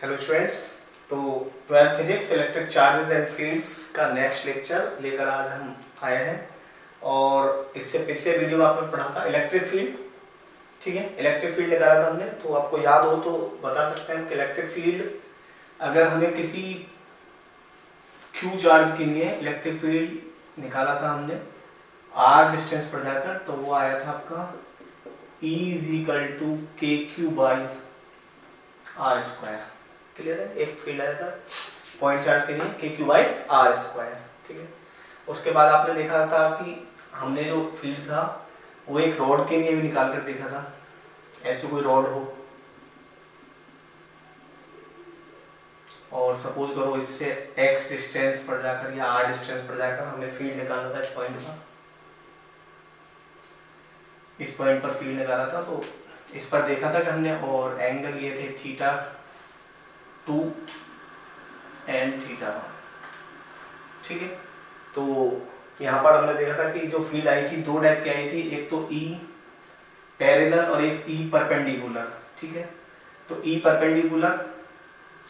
Hello students. तो 12th physics electric charges and fields का next lecture लेकर आज हम आए हैं। और इससे पिछले वीडियो में आपने पढ़ा था इलेक्ट्रिक फील्ड। ठीक है, इलेक्ट्रिक फील्ड निकाला था हमने। तो आपको याद हो तो बता सकते हैं कि इलेक्ट्रिक फील्ड अगर हमें किसी क्यू चार्ज के लिए इलेक्ट्रिक फील्ड निकाला था हमने आर डिस्टेंस पर जाकर, तो वो आया था आपका E = KQ by R square. Clear है, एक फील्ड आया था पॉइंट चार्ज के लिए KQ बाई आर स्क्वायर। ठीक है, उसके बाद आपने देखा था कि हमने जो फील्ड था वो एक रॉड के लिए भी निकाल कर देखा था। ऐसे कोई रॉड हो और सपोज करो इससे x डिस्टेंस पर जाकर या r डिस्टेंस पर जाकर हमें फील्ड निकालना था इस पॉइंट पर। इस पॉइंट पर फील्ड निकाला था तो इस पर देखा था कि हमने, और एंगल लिए थे θ2 एंड θ1। ठीक है, तो यहाँ पर हमने देखा था कि जो फील्ड आई थी दो टाइप की आई थी, एक तो E पैरेलल और एक E परपेंडिकुलर। ठीक है, तो E परपेंडिकुलर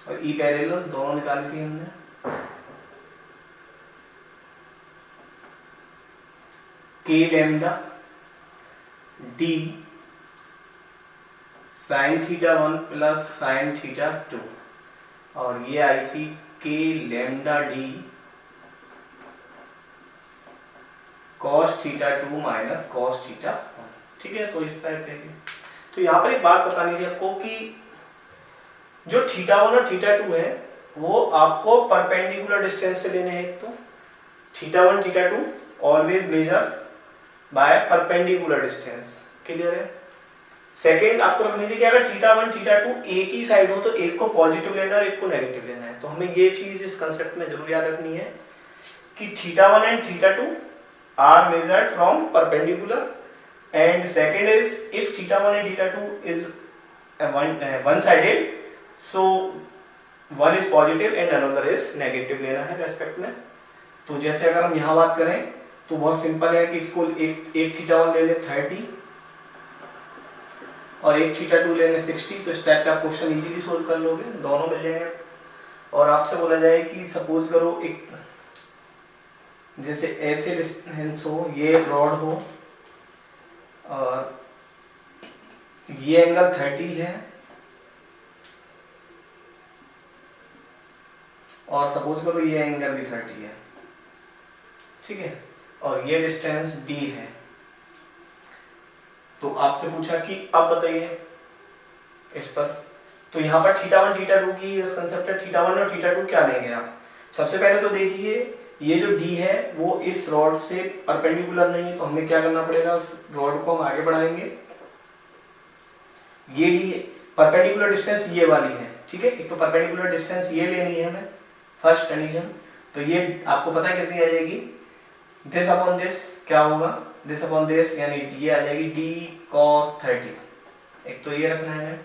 और E पैरेलल दोनों निकाली थी हमने। K lambda D sin θ1 plus sin θ2, और ये आई थी K lambda D cos θ2 minus cos θ1। ठीक है, तो इस टाइप के। तो यहाँ पर एक बात बतानी थी आपको कि जो θ1 और θ2 है वो आपको परपेंडिकुलर डिस्टेंस से लेने हैं। तो θ1 θ2 always measure by perpendicular distance. Clear है। सेकंड आपको रखनी थी कि अगर θ1 θ2 एक ही साइड हो तो एक को पॉजिटिव लेना है और एक को नेगेटिव लेना है। तो हमें ये चीज इस कंसेप्ट में जरूर याद रखनी है कि θ1 and θ2 are measured from perpendicular, and second is if θ1 and θ2 is one sided, so one is positive and another is negative लेना है रेस्पेक्ट में। तो जैसे अगर हम यहाँ बात करें तो बहुत सिंपल है कि इसको एक θ1 ले ले 30 और एक θ2 ले ले 60। तो इस टाइप का क्वेश्चन इजीली सोल्व कर लोगे, दोनों मिल जाएंगे। और आपसे बोला जाए कि सपोज करो एक जैसे ऐसे डिस्टेंस हो, ये रॉड हो और ये एंगल 30 है, और सपोज करो ये एंगल भी 30 है। ठीक है, और ये डिस्टेंस D है। तो आपसे पूछा कि अब बताइए इस पर, तो यहाँ पर θ1 θ2 की कंसेप्ट है। θ1 और θ2 क्या लेंगे आप? सबसे पहले तो देखिए ये जो D है वो इस रॉड से परपेंडिकुलर नहीं है, तो हमें क्या करना पड़ेगा, रॉड को हम आगे बढ़ाएंगे। ये D परपेंडिकुलर डिस्टेंस ये वाली है। ठीक है, एक तो परपेंडिकुलर डिस्टेंस ये लेनी है हमें फर्स्ट कंडीशन। तो ये आपको पता है कितनी आ जाएगी, दिस अपॉन दिस क्या होगा, दिस अपॉन दिस, यानी ये आ जाएगी D cos 30। एक तो ये रखना है।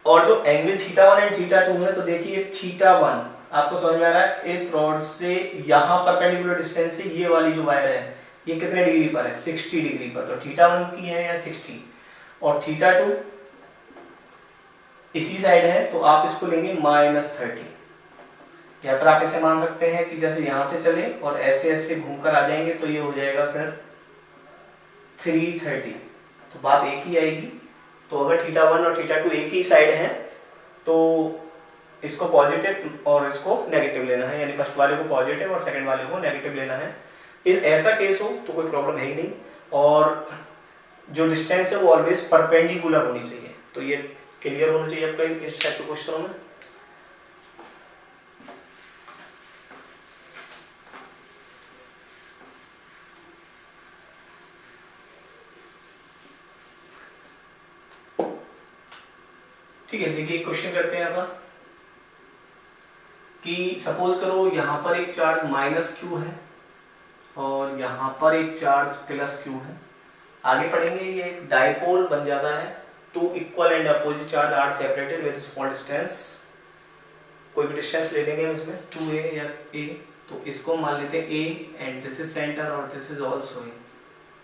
और जो एंगल θ1 एंड θ2 है, तो देखिए θ1 आपको समझ में आ रहा है, इस रॉड से यहाँ परपेंडिकुलर डिस्टेंस से ये वाली जो वायर है ये कितने डिग्री पर है, 60 डिग्री पर। तो θ1 की है या 60, और θ2 इसी साइड है, तो आप इसको लेंगे -30। या फिर आप इसे मान सकते हैं कि जैसे यहां से चले और ऐसे ऐसे घूमकर आ जाएंगे, तो ये हो जाएगा फिर 330। तो बात एक ही आएगी। तो अगर θ1 और θ2 एक ही साइड है तो इसको पॉजिटिव और इसको नेगेटिव लेना है, यानी फर्स्ट वाले को पॉजिटिव और सेकंड वाले को नेगेटिव लेना है। इस ऐसा केस हो तो कोई प्रॉब्लम है ही नहीं, और जो डिस्टेंस है वो ऑलवेज परपेंडिकुलर होनी चाहिए। तो ये क्लियर होना चाहिए आपका इस टाइप के क्वेश्चनों में। ठीक है, देखिए क्वेश्चन करते हैं अब कि सपोज करो यहाँ पर एक चार्ज -q है और यहाँ पर एक चार्ज +q है। आगे पढ़ेंगे, ये एक डाइपोल बन जाता है। Two equal and opposite charge are separated with small distance. कोई भी डिस्टेंस ले लेंगे इसमें 2a या a, तो इसको मान लेते हैं a and this is centre और दिस इज आल्सो a।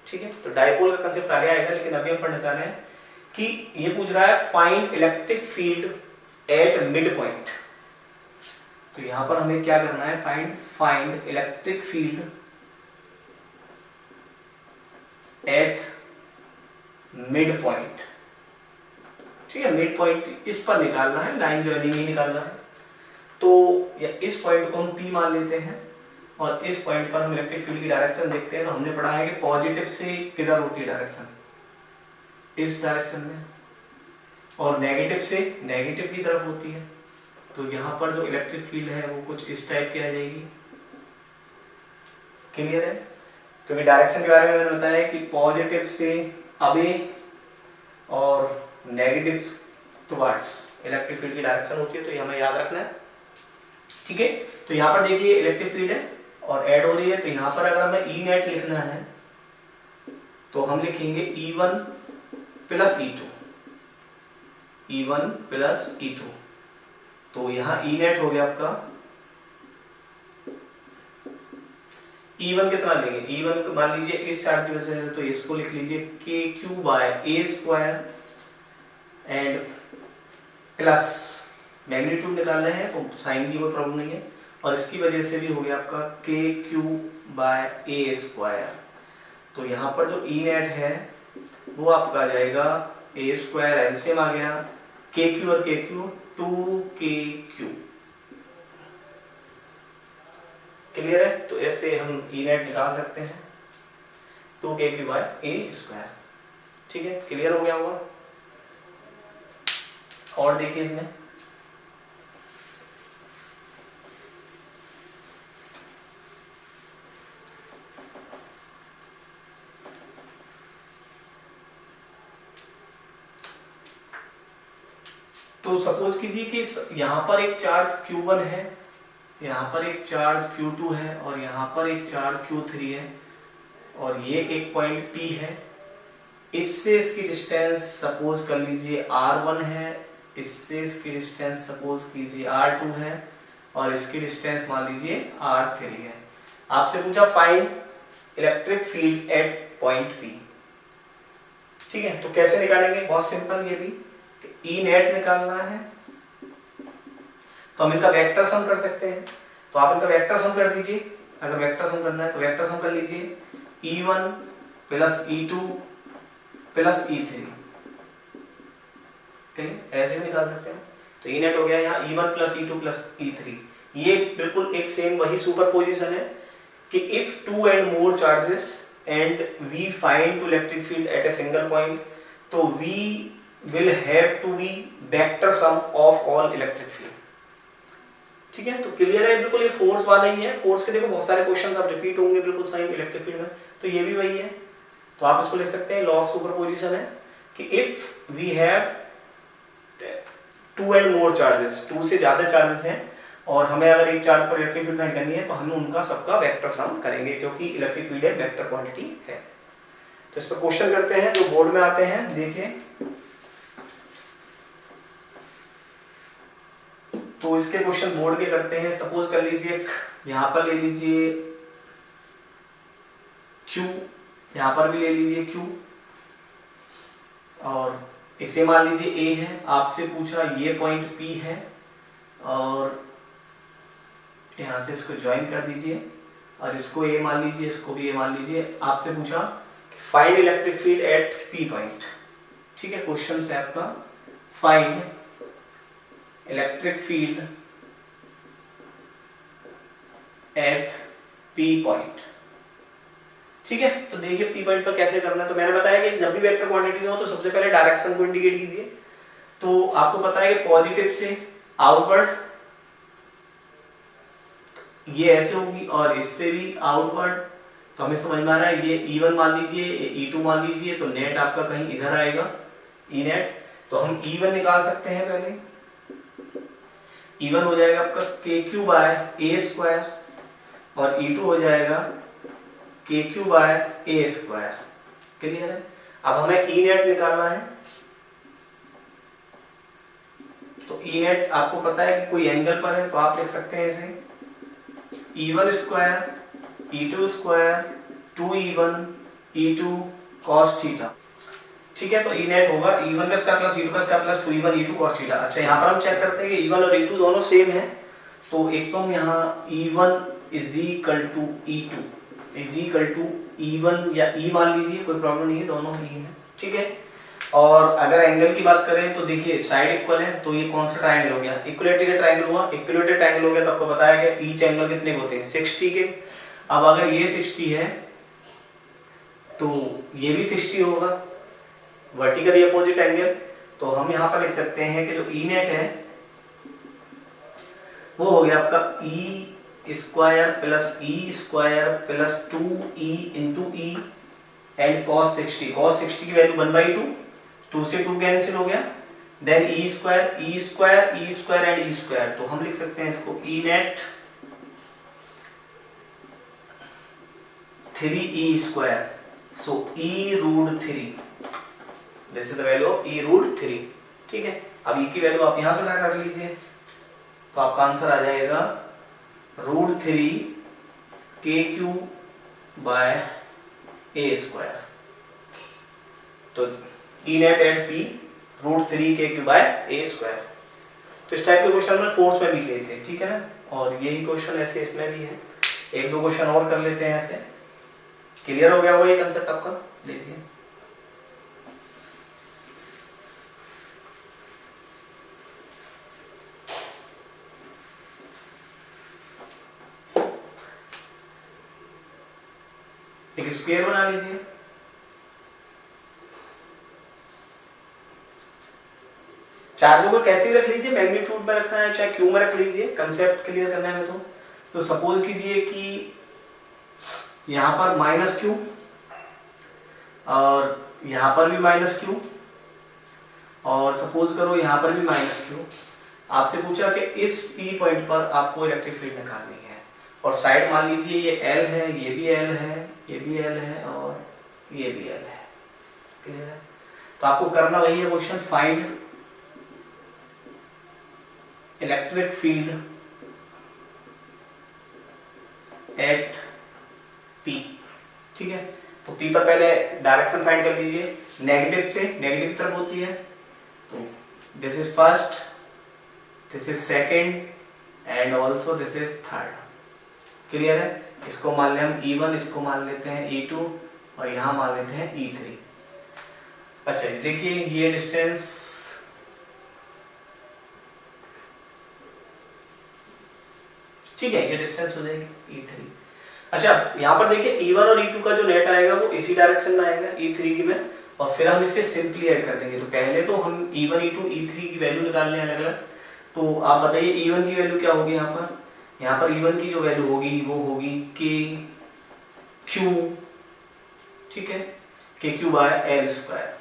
ठीक है, तो डाइपोल का कंसेप्ट आगे आएगा, लेकिन अभी हम पढ़ना चाह रहे हैं कि ये पूछ रहा है find electric field at mid point. तो यहां पर हमें क्या करना है, find electric field at mid point. ठीक है, मिड पॉइंट इस पर निकालना है, लाइन ज्वाइनिंग ही निकालना है। तो इस पॉइंट को हम P मान लेते हैं और इस पॉइंट पर हम इलेक्ट्रिक फील्ड की डायरेक्शन देखते हैं। तो हमने पढ़ा है कि पॉजिटिव से किधर होती है डायरेक्शन, इस डायरेक्शन में, और नेगेटिव से नेगेटिव की तरफ होती है। तो यहाँ पर जो इलेक्ट्रिक फील्ड है वो कुछ इस टाइप की आ जाएगी। क्लियर है? क्योंकि डायरेक्शन के बारे में मैंने बताया कि पॉजिटिव से अवे और नेगेटिव टुवर्ड्स इलेक्ट्रिक फील्ड की डायरेक्शन होती है। तो ये हमें याद रखना है। ठीक है, तो यहाँ पर देखिए इलेक्ट्रिक फील्ड है और ऐड हो रही है। तो यहाँ पर अगर हमें ई नेट लिखना है तो हम लिखेंगे E1 plus E2, E1 plus E2। तो यहाँ ई नेट हो गया आपका, E1 कितना लेंगे, E1 को मान लीजिए इस चार्ज की वजह से, तो इसको लिख लीजिए KQ by A square and plus magnitude निकालना है तो साइन की कोई प्रॉब्लम नहीं है, और इसकी वजह से भी हो गया आपका KQ बाय A स्क्वायर। तो यहाँ पर जो ई नेट है वो आपका आ जाएगा A स्क्वायर, एलसीएम आ गया, KQ और KQ 2KQ। क्लियर है? तो ऐसे हम ई नेट निकाल सकते हैं 2KQ बाय A स्क्वायर। ठीक है, क्लियर हो गया होगा? और देखिए इसमें तो सपोज कीजिए कि यहाँ पर एक चार्ज Q1 है, यहाँ पर एक चार्ज Q2 है और यहाँ पर एक चार्ज Q3 है, और ये एक पॉइंट P है। इससे इसकी डिस्टेंस सपोज कर लीजिए R1 है, इससे इसकी डिस्टेंस सपोज कीजिए R2 है, और इसकी डिस्टेंस मान लीजिए R3 है। आपसे पूछा find electric field eight point P। ठीक है, तो कैसे निकालेंगे? बहुत सिंपल, ये भी ई नेट निकालना है तो हम इनका वेक्टर सम कर सकते हैं। तो आप इनका वेक्टर सम कर दीजिए। अगर वेक्टर सम करना है तो वेक्टर सम कर लीजिए, E1 plus E2 plus E3। ऐसे भी निकाल सकते हैं। तो ई नेट हो गया यहाँ E1 plus E2 plus E3। ये बिल्कुल एक सेम वही सुपरपोजिशन है कि if two and more charges and we find to electric field at a single point, तो we will have to be vector sum of all electric field। ठीक है, तो क्लियर है? बिल्कुल ये फोर्स वाला ही है। फोर्स के देखो बहुत सारे क्वेश्चंस अब रिपीट होंगे बिल्कुल सेम इलेक्ट्रिक फील्ड में, तो ये भी वही है। तो आप इसको लिख सकते हैं, लॉ ऑफ सुपरपोजिशन है कि if we have two and more charges, two से ज्यादा चार्जेस हैं, और हमें अगर एक चार्ज पर इलेक्ट्रिक फील्ड फाइंड करनी है तो हम उनका सबका वेक्टर सम करेंगे, क्योंकि इलेक्ट्रिक फील्ड एक वेक्टर क्वांटिटी है। तो इस पर क्वेश्चन करते हैं जो बोर्ड में आते हैं। देखिए, तो इसके क्वेश्चन बोर्ड के करते हैं। सपोज कर लीजिए यहां पर ले लीजिए Q, यहां पर भी ले लीजिए Q, और इसे मान लीजिए A है। आपसे पूछा ये पॉइंट P है, और यहां से इसको ज्वाइन कर दीजिए, और इसको A मान लीजिए, इसको भी A मान लीजिए। आपसे पूछा find electric field eight P point. ठीक है, क्वेश्चन है आपका find electric field eight P point. ठीक है, तो देखिए P पॉइंट पर कैसे करना है। तो मैंने बताया कि जब भी वेक्टर क्वांटिटी हो तो सबसे पहले डायरेक्शन को इंडिकेट कीजिए। तो आपको पता है कि पॉजिटिव से आउटवर्ड ये ऐसे होगी, और इससे भी आउटवर्ड। तो हमें समझ में आ रहा है, ये E1 मान लीजिए, ये E2 मान लीजिए, तो नेट आपका कहीं इधर आएगा, ई नेट। तो हम E1 निकाल सकते हैं पहले। E1 हो जाएगा आपका KQ बाय A स्क्वायर, और E2 हो जाएगा KQ by A square. Clear है? अब हमें ई नेट निकालना है। तो ई नेट आपको पता है कि कोई एंगल पर है, तो आप लिख सकते हैं इसे E1 square E2 square 2E1 E2 cos theta. ठीक है, तो ई नेट होगा E1 का स्क्वायर प्लस E2 का square plus 2E1 E2 cos theta. अच्छा यहाँ पर हम चेक करते हैं कि E1 और E2 दोनों सेम है, तो एक तो हम यहाँ E1 is equal to E2 is equal to E1 या E मान लीजिए, कोई प्रॉब्लम नहीं है, दोनों E है, ठीक है। और अगर एंगल की बात करें तो देखिए साइड इक्वल है, तो ये कौन सा ट्रायंगल हो गया, इक्विलेटरल ट्रायंगल हुआ। इक्विलेटरल ट्रायंगल हो गया तो आपको बताया गया ईच एंगल कितने होते हैं 60 के। अब अगर ये 60 है तो ये भी 60 होगा, वर्टिकली अपोजिट एंगल। तो हम यहाँ पर लिख सकते हैं कि जो ई नेट है वो हो गया आपका E square plus 2e into E and cos 60। cos 60 की वैल्यू 1/2, 2 से 2 कैंसिल हो गया, then E square and E square. तो हम लिख सकते हैं इसको E net 3e square, so e√3, this is the value of e√3, ठीक है। अब e की वैल्यू आप यहां से उठा कर लीजिए, तो आपका आंसर आ जाएगा √3 kq बाय a स्क्वायर। तो e net at p √3 kq by a square. तो इस टाइप के क्वेश्चन में फोर्स में भी किए थे, ठीक है ना, और यही क्वेश्चन ऐसे इसमें भी है। एक दो क्वेश्चन और कर लेते हैं ऐसे। क्लियर हो गया वो ये कंसेप्ट आपका, देखिए। एक स्क्वायर बना लीजिए, चार्जों को कैसे रख लीजिए, मैग्नीट्यूड में रखना है चाहे क्यू में रख लीजिए, कंसेप्ट क्लियर करना है। तो सपोज कीजिए कि यहाँ पर माइनस क्यू और यहाँ पर भी माइनस क्यू, और सपोज करो यहाँ पर भी माइनस क्यू। आपसे पूछा कि इस P पॉइंट पर आपको इलेक्ट्रिक फील्ड निकालनी है, और साइड मान लीजिए ये L है, ये भी L है, ये भी L है और ये भी L है, क्लियर है। तो आपको करना वही है question, find electric field eight P, ठीक है। तो P पर पहले डायरेक्शन फाइंड कर लीजिए, नेगेटिव से नेगेटिव तरफ होती है, तो this is first, this is second and also this is third, clear है। इसको मान लें हम E1, इसको मान लेते हैं E2 और यहाँ मान लेते हैं E3। अच्छा देखिए ये डिस्टेंस ठीक है, ये डिस्टेंस हो जाएगी E3। अच्छा यहाँ पर देखिए E1 और E2 का जो नेट आएगा वो इसी डायरेक्शन में आएगा E3 की में, और फिर हम इसे सिंपली ऐड कर देंगे। तो पहले तो हम E1 E2 E3 की वैल्यू निकाल लें अलग अलग। तो आप बताइए E1 की वैल्यू क्या होगी, यहाँ पर E1 की जो वैल्यू होगी वो होगी KQ, ठीक है, KQ बाय L स्क्वायर।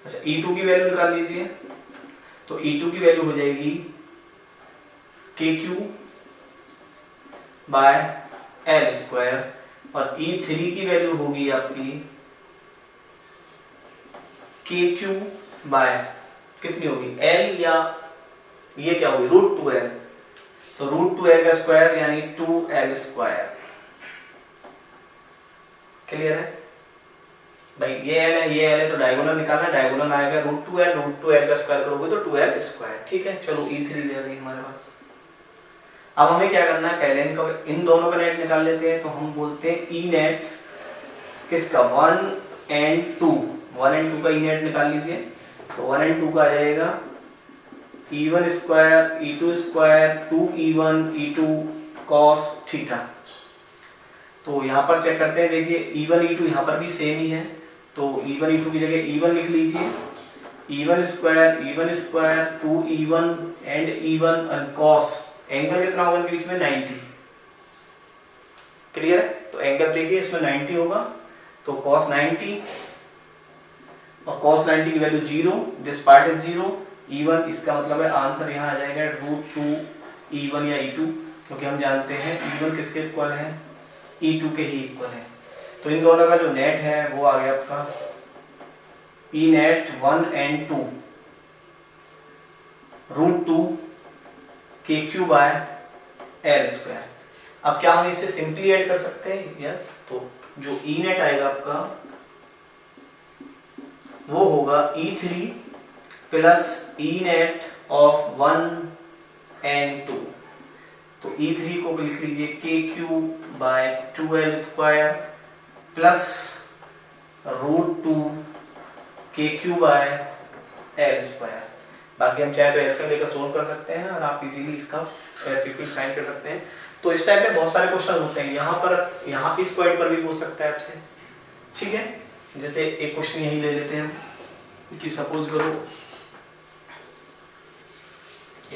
अच्छा E2 की वैल्यू निकाल लीजिए, तो E2 की वैल्यू हो जाएगी KQ बाय L स्क्वायर, और E3 की वैल्यू होगी आपकी KQ बाय कितनी होगी L, या ये क्या होगी √2L, तो √2L का स्क्वायर यानी 2L स्क्वायर, क्लियर है भाई। ये L है ये L है, तो डायगोनल निकालना, डायगोनल आएगा √2L का स्क्वायर करोगे तो 2L स्क्वायर, ठीक है। चलो E3 ले गई हमारे पास। अब हमें क्या करना है, पहले इन दोनों का नेट निकाल लेते हैं। तो हम बोलते हैं ई नेट किसका 1 एंड 2 का ई नेट निकाल लीजिए। तो 1 एंड 2 का आ जाएगा E1 square E2 square 2E1 E2 cos theta. तो यहाँ पर चेक करते हैं, देखिए E1 E2 यहाँ पर भी सेम ही है, तो E1 E2 की जगह E1 लिख लीजिए, E1 square 2E1 and E1 और cos, एंगल कितना होगा इनके बीच में 90, क्लियर है। तो एंगल देखिए इसमें 90 होगा, तो cos 90 और cos 90 की value 0, this part is 0, E1 इसका मतलब है आंसर यहाँ आ जाएगा √2 E1 या E2, क्योंकि हम जानते हैं E1 किसके इक्वल है, E2 के ही इक्वल है। तो इन दोनों का जो नेट है वो आ गया आपका E net 1 and 2 √2 KQ by L square. अब क्या हम इसे सिंपली ऐड कर सकते हैं, यस। तो जो E नेट आएगा आपका वो होगा E3 plus E net of 1 and 2। तो E3 को लिख लीजिए KQ by 2L square plus √2 KQ by L square. बाकी हम चाहे तो ऐसे लेकर सोल्व कर सकते हैं और आप इजीली इसका इलेक्ट्रिक फाइंड कर सकते हैं। तो इस टाइप में बहुत सारे क्वेश्चन होते हैं, यहाँ इस पॉइंट पर भी पूछ सकता है आपसे, ठीक है। जैसे एक क्वेश्चन यही ले लेते हैं कि सपोज करो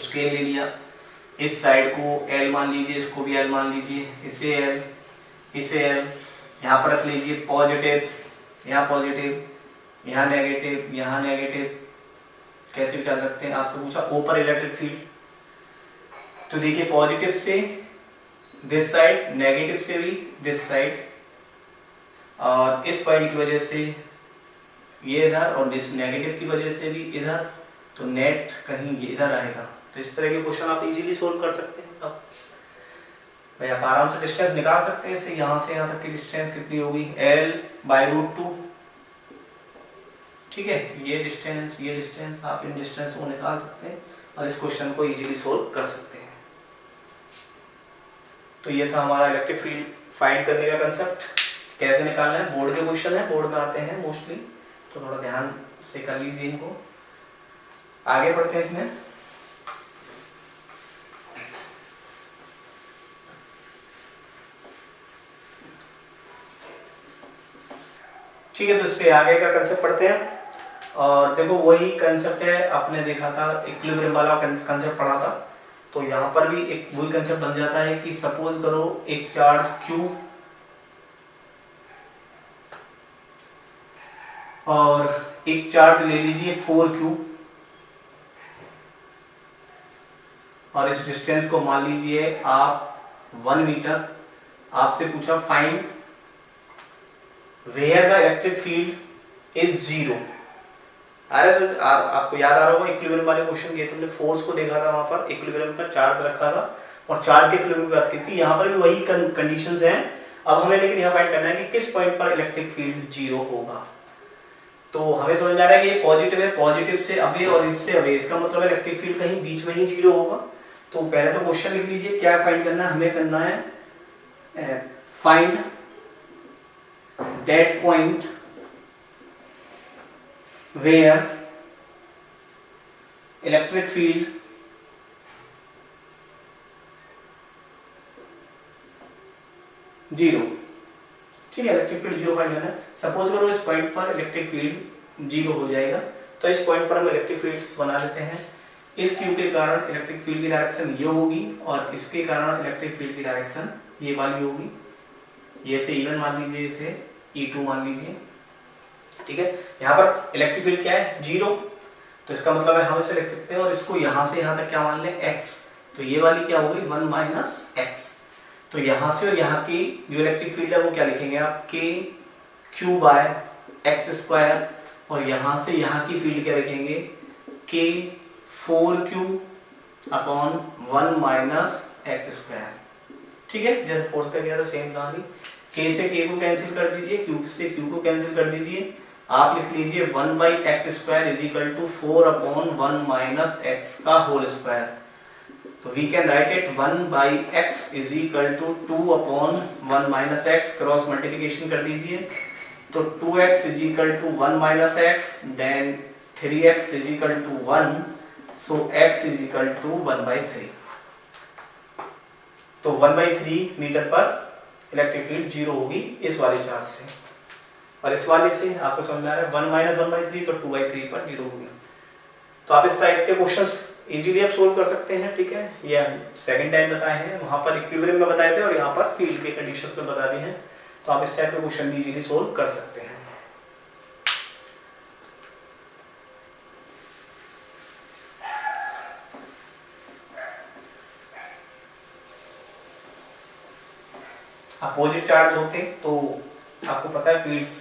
स्क्वायर ले लिया, इस साइड को L मान लीजिए, इसको भी L मान लीजिए, इसे L, इसे L, यहाँ पर रख लीजिए पॉजिटिव, यहाँ पॉजिटिव, यहाँ नेगेटिव, यहाँ नेगेटिव। कैसे भी चल सकते हैं। आपसे पूछा ऊपर इलेक्ट्रिक फील्ड, तो देखिए पॉजिटिव से दिस साइड, नेगेटिव से भी दिस साइड, और इस पॉइंट की वजह से ये इधर और इस नेगेटिव की वजह से भी इधर, तो नेट कहीं ये इधर आएगा। तो इस तरह के क्वेश्चन आप इजीली सोल्व कर सकते हैं। अब भाई आप आराम से डिस्टेंस निकाल सकते हैं इससे, यहाँ से यहाँ तक की डिस्टेंस कितनी होगी L बाय √2, ठीक है। ये डिस्टेंस आप इन डिस्टेंस को निकाल सकते हैं और इस क्वेश्चन को इजीली सोल्व कर सकते हैं। तो ये था हमारा इलेक्ट्रिक फील्ड फाइंड करने का कंसेप्ट। कैसे निकालना है, बोर्ड के क्वेश्चन है, बोर्ड में आते हैं मोस्टली, तो थोड़ा ध्यान से कर लीजिए इनको। आगे बढ़ते हैं इसमें। ठीक है, तो इससे आगे का कंसेप्ट पढ़ते हैं। और देखो वही कंसेप्ट है, आपने देखा था इक्विलिब्रियम वाला कंसेप्ट पढ़ा था, तो यहाँ पर भी एक वही कंसेप्ट बन जाता है कि सपोज करो एक चार्ज Q और एक चार्ज ले लीजिए 4Q, और इस डिस्टेंस को मान लीजिए आप 1 मीटर। आपसे पूछा find where the electric field is 0। आपको याद आ रहा होगा इक्विलिब्रियम वाले क्वेश्चन के, तुमने फोर्स को देखा था, वहां पर इक्विलिब्रियम पर चार्ज रखा था और चार्ज के इक्विलिब्रियम की बात की थी। यहाँ पर भी वही कंडीशंस हैं। अब हमें लेकिन यहाँ फाइंड करना है कि किस पॉइंट पर इलेक्ट्रिक फील्ड 0 होगा। तो हमें समझ में आ रहा है कि ये पॉजिटिव है, पॉजिटिव से अवे और इससे अवे, इसका मतलब इलेक्ट्रिक फील्ड कहीं बीच में ही 0 होगा। तो पहले तो क्वेश्चन लिख लीजिए, क्या फाइंड करना है, हमें करना है find that point where electric field zero, ठीक है। इलेक्ट्रिक फील्ड 0 फाइंड करना है। सपोज करो इस पॉइंट पर इलेक्ट्रिक फील्ड 0 हो जाएगा, तो इस पॉइंट पर हम इलेक्ट्रिक फील्ड बना लेते हैं। इस क्यू के कारण इलेक्ट्रिक फील्ड की डायरेक्शन ये होगी और इसके कारण इलेक्ट्रिक फील्ड की डायरेक्शन ये वाली होगी। ये से E1 मान लीजिए, इसे E2 मान लीजिए, ठीक है। यहाँ पर इलेक्ट्रिक फील्ड क्या है 0, तो इसका मतलब है हम इसे लिख सकते हैं और इसको यहाँ से यहाँ तक क्या मान लें x, तो ये वाली क्या होगी 1 माइनस x। तो यहाँ से और यहाँ की जो इलेक्ट्रिक फील्ड है वो क्या लिखेंगे आप KQ बाय x स्क्वायर, और यहाँ से यहाँ की फील्ड क्या लिखेंगे K4Q upon 1 minus x square, ठीक है। जैसे फोर्स का किया था सेम कहानी, K से K को कैंसिल कर दीजिए, Q से Q को कैंसिल कर दीजिए, आप लिख लीजिए 1 by x square is equal to 4 upon 1 minus x का होल स्क्वायर। तो we can write it 1 by x is equal to 2 upon 1 minus x, cross multiplication कर दीजिए, तो 2x is equal to 1 minus x, then 3x is equal to 1, so x is equal to 1 by 3। तो 1 by 3 metre पर electric field 0 होगी इस वाले charge से, और इस वाले से आपको समझ में आ रहा है 1 माइनस 1 बाई 3, तो 2 बाई 3 पर 0 होगी। तो आप इस टाइप के क्वेश्चंस इजीली आप सोल्व कर सकते हैं, ठीक है। ये सेकंड टाइम बताए हैं, वहां पर इक्विलिब्रियम में बताए थे और यहाँ पर फील्ड के कंडीशंस में बता दिए हैं। तो आप इस टाइप के क्वेश्चन भी इजीली सोल्व कर सकते हैं। अपोजिट चार्ज होते तो आपको पता है फील्ड्स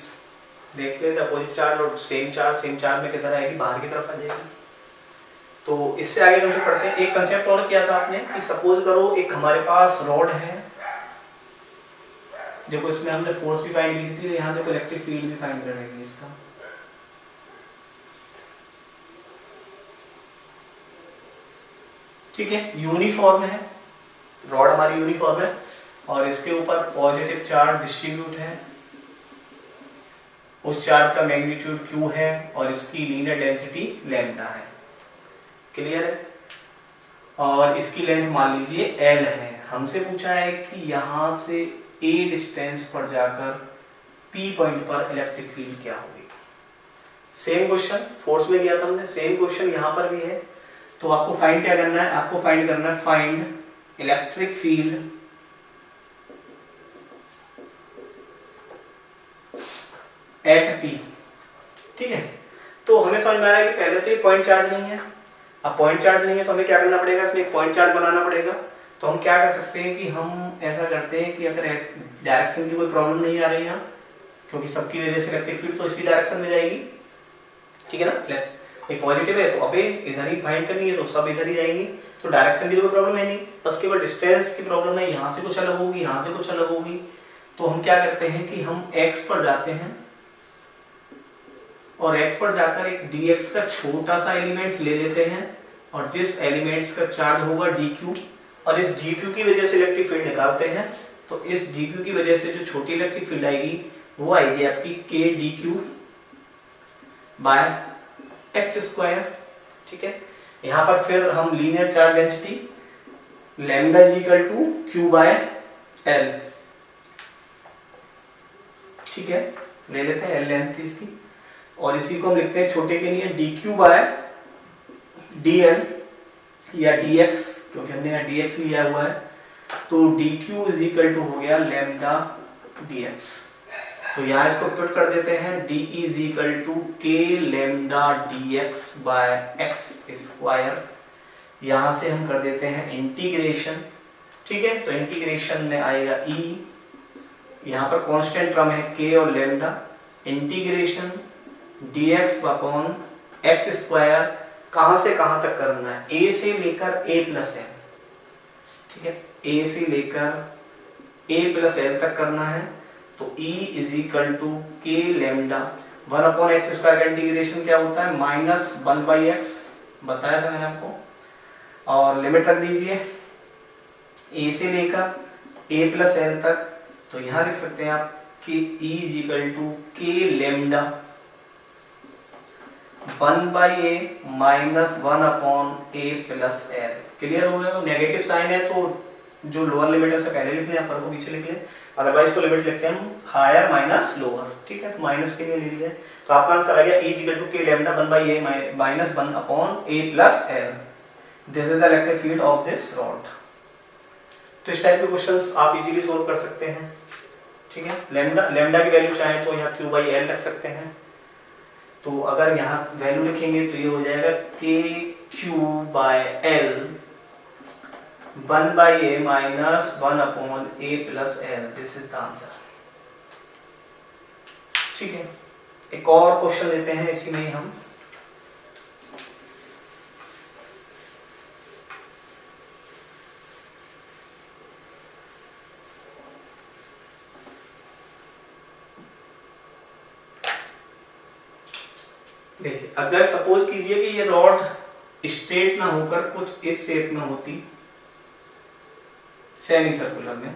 देखते थे, अपोजिट चार्ज और सेम चार्ज में किधर आएगी, बाहर की तरफ आ जाएगी। तो इससे आगे कंसेप्ट पढ़ते हैं। एक कंसेप्ट और किया था आपने कि सपोज करो एक हमारे पास रॉड है, देखो इसमें हमने फोर्स भी फाइंड की थी, यहाँ देखो इलेक्ट्रिक फील्ड भी फाइंड करेंगे इसका। ठीक है, यूनिफॉर्म है, रॉड हमारी यूनिफॉर्म है और इसके ऊपर पॉजिटिव चार्ज डिस्ट्रीब्यूट है, उस चार्ज का मैग्नीट्यूड Q है और इसकी लीनियर डेंसिटी लैम्डा है। क्लियर है? और इसकी लेंथ मान लीजिए L है। हमसे पूछा है कि यहां से A डिस्टेंस पर जाकर P पॉइंट पर इलेक्ट्रिक फील्ड क्या होगी। सेम क्वेश्चन फोर्स में किया था हमने, सेम क्वेश्चन यहां पर भी है। तो आपको फाइंड क्या करना है, आपको फाइंड करना है find electric field eight P। ठीक है, तो हमें समझ में आ रहा है कि पहले तो ये पॉइंट चार्ज नहीं है। अब पॉइंट चार्ज नहीं है तो हमें क्या करना पड़ेगा, इसमें एक पॉइंट चार्ज बनाना पड़ेगा। तो हम क्या कर सकते हैं कि हम ऐसा करते हैं कि अगर डायरेक्शन की कोई प्रॉब्लम नहीं आ रही है, क्योंकि सबकी वजह से इलेक्ट्रिक फील्ड तो इसी डायरेक्शन में जाएगी, ठीक है ना। एक पॉजिटिव है तो अबे इधर ही फाइंड करनी है तो सब इधर ही जाएंगी, तो डायरेक्शन की तो कोई प्रॉब्लम है नहीं, बस केवल डिस्टेंस की प्रॉब्लम है। यहाँ से कुछ अलग होगी, यहाँ से कुछ अलग होगी। तो हम क्या करते हैं कि हम x पर जाते हैं और x पर जाकर एक dx का छोटा सा एलिमेंट्स ले लेते हैं और जिस एलिमेंट्स का चार्ज होगा dq और इस dq की वजह से इलेक्ट्रिक फील्ड निकालते हैं। तो इस dq की वजह से जो छोटी इलेक्ट्रिक फील्ड आएगी वो आएगी आपकी k dq by x square. ठीक है, यहाँ पर फिर हम linear charge density lambda is equal to q by l, ठीक है, ले लेते हैं l लेंथ इसकी और इसी को हम लिखते हैं छोटे के लिए dq बाय dl या dx, क्योंकि हमने यहाँ dx लिया हुआ है। तो dq इज इक्वल टू हो गया लैम्डा dx। तो यहाँ इसको पुट कर देते हैं d is equal to k lambda dx by x square. यहाँ से हम कर देते हैं इंटीग्रेशन, ठीक है। तो इंटीग्रेशन में आएगा e, यहाँ पर कांस्टेंट टर्म है k और lambda, integration dx upon x square. कहां से कहां तक करना है, a से लेकर a प्लस l, ठीक है, a से लेकर a प्लस l तक करना है। तो e is equal to k lambda 1 upon x square का इंटीग्रेशन क्या होता है -1/x, बताया था मैंने आपको। और लिमिट रख दीजिए a से लेकर a प्लस l तक। तो यहां लिख सकते हैं आप कि e is equal to k lambda 1/a minus 1 upon a plus l। Clear हो गया? तो नेगेटिव साइन है तो जो लोअर लिमिट है उसे पहले लिख लें, अपर को पीछे लिख लें, अदरवाइज तो लिमिट लिखते हैं हम हायर माइनस लोअर, ठीक है। तो माइनस के लिए ले लिया, तो आपका आंसर आ गया e equal to k lambda 1/a minus 1 upon a plus l। This is the electric field of this rod. तो इस टाइप के क्वेश्चंस आप इजीली सॉल्व कर सकते हैं, ठीक है। लैम्डा की वैल्यू चाहे तो यहाँ q/l रख सकते हैं। तो अगर यहाँ वैल्यू लिखेंगे तो ये हो जाएगा kq/l 1/a minus 1 upon a plus l। This is the answer, ठीक है। एक और क्वेश्चन लेते हैं इसी में हम। देखिए, अगर सपोज कीजिए कि ये रॉड स्ट्रेट ना होकर कुछ इस शेप में होती, सेमी सर्कुलर में,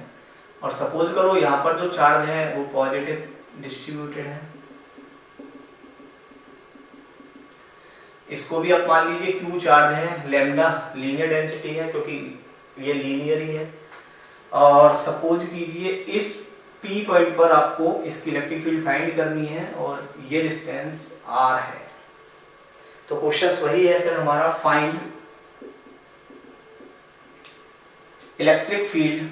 और सपोज करो यहाँ पर जो चार्ज है वो पॉजिटिव डिस्ट्रीब्यूटेड है, इसको भी आप मान लीजिए Q चार्ज है, लैम्डा लीनियर डेंसिटी है क्योंकि ये लीनियर ही है, और सपोज कीजिए इस P पॉइंट पर आपको इसकी इलेक्ट्रिक फील्ड फाइंड करनी है और ये डिस्टेंस R है। तो क्वेश्चन वही है फिर हमारा, find electric field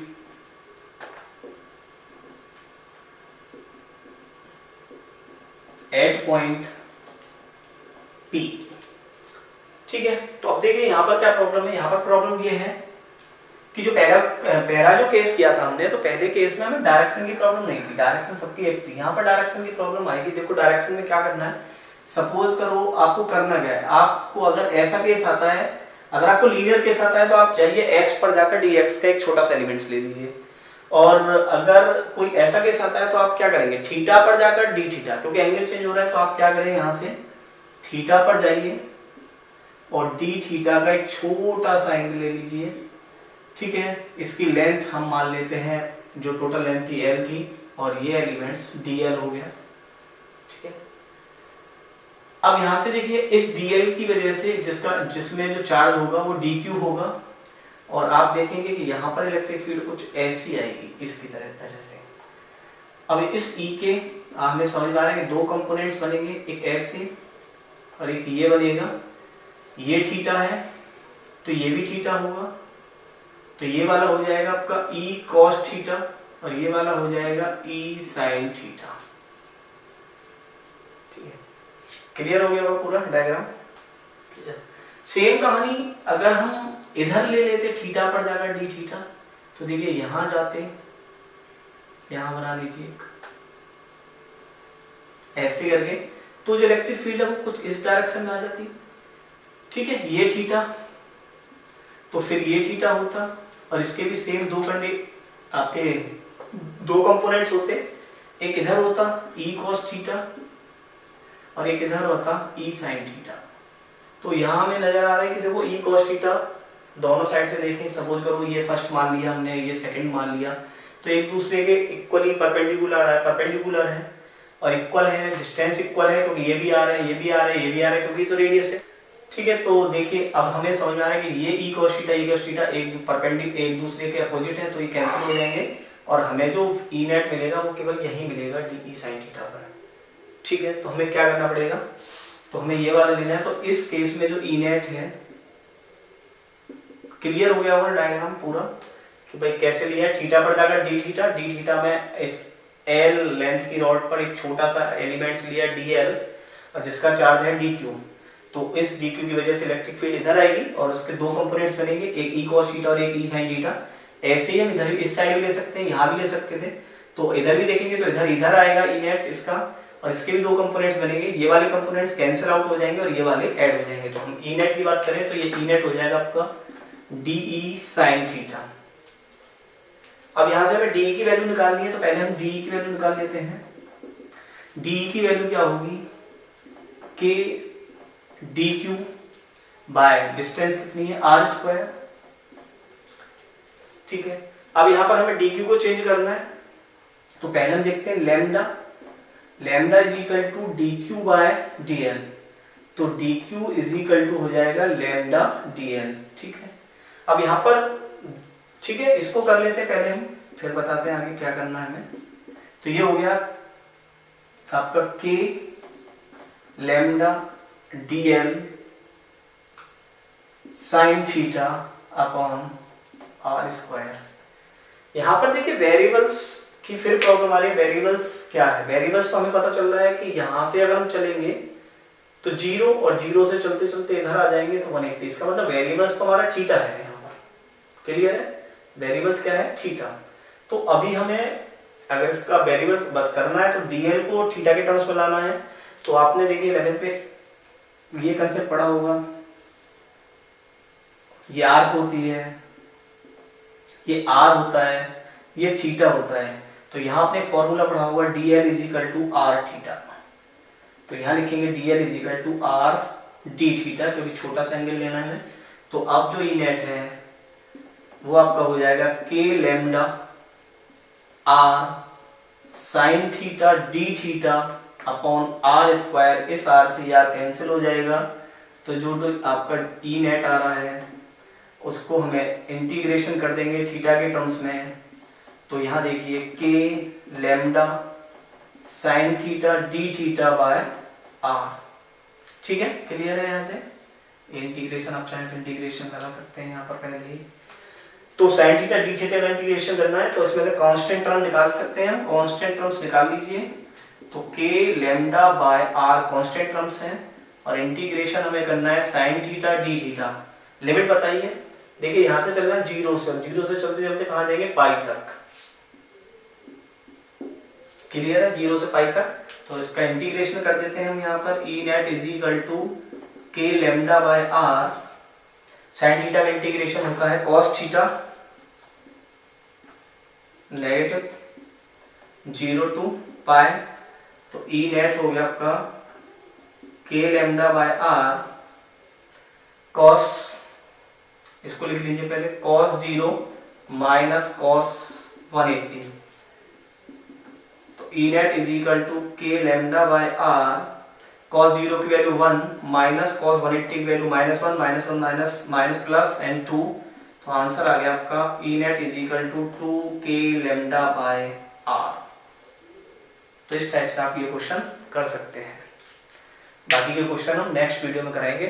eight point P, ठीक है। तो अब देखिए यहाँ पर क्या प्रॉब्लम है। यहाँ पर प्रॉब्लम ये है कि जो पहला जो केस किया था हमने, तो पहले केस में हमें डायरेक्शन की प्रॉब्लम नहीं थी, डायरेक्शन सबकी एक थी। यहाँ पर डायरेक्शन की प्रॉब्लम आएगी। देखो डायरेक्शन में क्या करना है, सपोज करो आपको करना क्या है, आपको अगर ऐसा केस आता है, अगर आपको लीनियर केस आता है तो आप जाइए x पर जाकर dx का एक छोटा सा एलिमेंट्स ले लीजिए, और अगर कोई ऐसा केस आता है तो आप क्या करेंगे, थीटा पर जाकर d थीटा, क्योंकि एंगल चेंज हो रहा है तो आप क्या करें, यहाँ से थीटा पर जाइए और डी थीटा का एक छोटा सा एंगल ले लीजिए, ठीक है। इसकी लेंथ हम मान लेते हैं, जो टोटल लेंथ थी एल थी, और ये एलिमेंट्स डीएल हो गया, ठीक है। अब यहां से देखिए इस डीएल की वजह से जिसमें जो चार्ज होगा वो डी क्यू होगा, और आप देखेंगे कि यहाँ पर इलेक्ट्रिक फील्ड कुछ ऐसी आएगी, इसकी तरह से। अब इस ई के हमें समझ में आ रहा है कि दो कंपोनेंट्स बनेंगे, एक ऐसे और एक ये बनेगा। ये थीटा है तो ये भी थीटा होगा, तो ये वाला हो जाएगा आपका ई कॉस थीटा, और ये वाला हो जाएगा ई साइन थीटा, ठीक है। क्लियर हो गया होगा पूरा डायग्राम। सेम कहानी अगर हम इधर ले लेते, थीटा पर जाकर डी थीटा, तो देखिए यहां जाते, यहां बना लीजिए ऐसे करके, तो जो इलेक्ट्रिक फील्ड है वो कुछ इस डायरेक्शन में आ जाती, ठीक है। ये थीटा तो फिर ये थीटा होता, और इसके भी सेम आपके दो कंपोनेंट्स होते, एक इधर होता ई कॉस थीटा और एक इधर होता ई साइन थीटा। तो यहाँ हमें नजर आ रहा है कि देखो ई कॉस थीटा दोनों साइड से देखें, सपोज करो ये फर्स्ट मान लिया हमने, ये सेकंड मान लिया, तो एक दूसरे के इक्वली परपेंडिकुलर है और इक्वल है, डिस्टेंस इक्वल है, क्योंकि ये भी आ रहा है, ये भी आ रहा है, ये भी आ रहा है, क्योंकि तो रेडियस है, ठीक है। तो देखिए अब हमें समझ में आ रहा है कि ये ई कॉस थीटा एक दूसरे के अपोजिट है, तो ये कैंसिल हो जाएंगे, और हमें जो ई नेट मिलेगा वो केवल यही मिलेगा डी ई साइन थीटा पर, ठीक है। तो हमें क्या करना पड़ेगा, तो हमें ये वाला लेना है। तो इस केस में जो ई नेट है, क्लियर हो गया होगा डायग्राम पूरा कि भाई कैसे लिया है। थीटा पर जाकर डी थीटा में इस एल लेंथ की रॉड पर एक छोटा सा एलिमेंट्स लिया डीएल, और जिसका चार्ज है डी क्यू। तो इस डी क्यू की वजह से इलेक्ट्रिक फील्ड इधर आएगी, और उसके दो कंपोनेंट्स बनेंगे, एक ई कॉस थीटा और एक ई साइन थीटा। ऐसे ही हम इधर इस साइड भी ले सकते हैं, यहाँ भी ले सकते थे, तो इधर भी देखेंगे तो इधर आएगा ई नेट इसका, और इसके भी दो कंपोनेंट्स बनेंगे, ये वाले कंपोनेंट्स कैंसिल आउट हो जाएंगे और ये वाले ऐड हो जाएंगे। तो हम ई नेट की बात करें तो ये ई नेट हो जाएगा आपका डी ई साइन थीटा। अब यहां से हमें डी की वैल्यू निकालनी है, तो पहले हम डी की वैल्यू निकाल लेते हैं। डी की वैल्यू क्या होगी, के डी क्यू बाय डिस्टेंस कितनी है आर स्क्वायर, ठीक है। अब यहां पर हमें डी क्यू को चेंज करना है, तो पहले हम देखते हैं lambda is equal to D Q by D L, तो D Q is equal to हो जाएगा लैम्डा डी एल, ठीक है। अब यहां पर ठीक है, इसको कर लेते हैं पहले हम, फिर बताते हैं आगे क्या करना है हमें। तो ये हो गया आपका K lambda D L sine theta upon R square. यहां पर देखिए वेरिएबल्स की फिर प्रॉब्लम आ रही है। वेरिएबल्स क्या है, वेरिएबल्स तो हमें पता चल रहा है कि यहां से अगर हम चलेंगे तो 0 और 0 से चलते चलते इधर आ जाएंगे तो 180, इसका मतलब वेरिएबल्स तो हमारा थीटा है। यहाँ पर क्लियर है, वेरिएबल्स क्या है, थीटा। तो अभी हमें अगर इसका वेरिएबल्स बात करना है तो डीएल को थीटा के टर्म्स में लाना है। तो आपने देखिए 11 पे ये कंसेप्ट पढ़ा होगा, ये आर्क होती है, ये आर होता है, ये थीटा होता है। तो यहाँ आपने एक फॉर्मूला पढ़ा होगा DL is equal to R theta, तो यहाँ लिखेंगे DL is equal to R D theta, क्योंकि छोटा सा एंगल लेना है। तो अब जो ई नेट है वो आपका हो जाएगा K lambda R sine theta D theta upon R square. इस आर से आर कैंसिल हो जाएगा, तो जो आपका ई नेट आ रहा है उसको हमें इंटीग्रेशन कर देंगे थीटा के टर्म्स में। तो यहाँ देखिए K lambda sine theta D theta by R, ठीक है, क्लियर है। यहाँ से इंटीग्रेशन आप चाहें तो इंटीग्रेशन करा सकते हैं यहाँ पर पहले ही। तो साइन थीटा डी थीटा का इंटीग्रेशन करना है, तो इसमें से कांस्टेंट टर्म निकाल सकते हैं हम, कांस्टेंट टर्म्स निकाल लीजिए। तो K lambda by R constant terms हैं, और इंटीग्रेशन हमें करना है sine theta D theta. Limit बताइए, देखिए यहाँ से चलना है 0 से, 0 से चलते चलते कहाँ जाएंगे, पाई तक। क्लियर है, 0 से पाई तक। तो इसका इंटीग्रेशन कर देते हैं हम यहाँ पर, E net is equal to K lambda by R, sine theta का इंटीग्रेशन होता है cos theta negative 0 to pi. तो ई नेट हो गया आपका K lambda by R cos, इसको लिख लीजिए पहले, कॉस 0 माइनस कॉस 180, तो E net is equal to K lambda by R, cos 0 की वैल्यू 1 माइनस कॉस 180 की value -1 -1 minus minus plus and 2, तो आंसर आ गया आपका E net is equal to 2k lambda by R. तो इस type से आप ये क्वेश्चन कर सकते हैं। बाकी के क्वेश्चन हम नेक्स्ट वीडियो में कराएंगे।